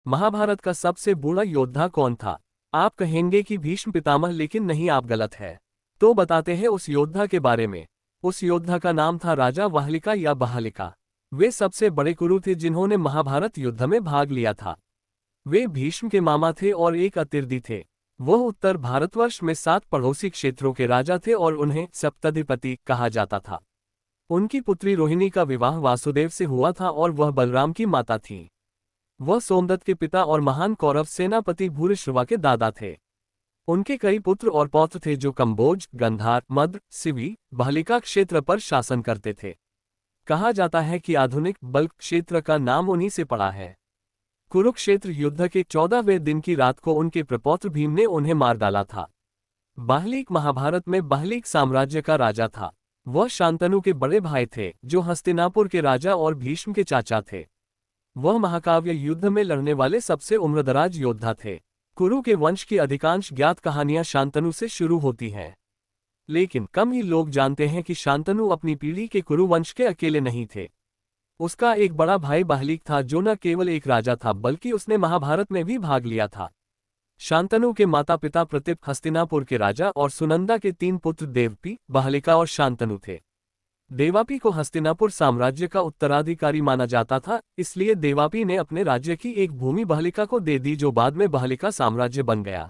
महाभारत का सबसे बूढ़ा योद्धा कौन था? आप कहेंगे कि भीष्म पितामह, लेकिन नहीं, आप गलत है। तो बताते हैं उस योद्धा के बारे में। उस योद्धा का नाम था राजा वाहलिका या बहालिका। वे सबसे बड़े कुरु थे जिन्होंने महाभारत युद्ध में भाग लिया था। वे भीष्म के मामा थे और एक अतिरथी थे। वह उत्तर भारतवर्ष में 7 पड़ोसी क्षेत्रों के राजा थे और उन्हें सप्तधिपति कहा जाता था। उनकी पुत्री रोहिणी का विवाह वासुदेव से हुआ था और वह बलराम की माता थी। वह सोमदत्त के पिता और महान कौरव सेनापति भूरिश्रवा के दादा थे। उनके कई पुत्र और पौत्र थे जो कंबोज, गंधार, मद्र, सिवी, बहलिका क्षेत्र पर शासन करते थे। कहा जाता है कि आधुनिक बल्क क्षेत्र का नाम उन्हीं से पड़ा है। कुरुक्षेत्र युद्ध के 14वें दिन की रात को उनके प्रपौत्र भीम ने उन्हें मार डाला था। बाहलिक महाभारत में बाहलिक साम्राज्य का राजा था। वह शांतनु के बड़े भाई थे जो हस्तिनापुर के राजा और भीष्म के चाचा थे। वह महाकाव्य युद्ध में लड़ने वाले सबसे उम्रदराज योद्धा थे। कुरु के वंश की अधिकांश ज्ञात कहानियां शांतनु से शुरू होती हैं। लेकिन कम ही लोग जानते हैं कि शांतनु अपनी पीढ़ी के कुरु वंश के अकेले नहीं थे। उसका एक बड़ा भाई बाहलिक था जो न केवल एक राजा था बल्कि उसने महाभारत में भी भाग लिया था। शांतनु के माता पिता प्रतीप हस्तिनापुर के राजा और सुनंदा के 3 पुत्र देवपी, बहलिका और शांतनु थे। देवापी को हस्तिनापुर साम्राज्य का उत्तराधिकारी माना जाता था, इसलिए देवापी ने अपने राज्य की एक भूमि बहलिका को दे दी जो बाद में बहलिका साम्राज्य बन गया।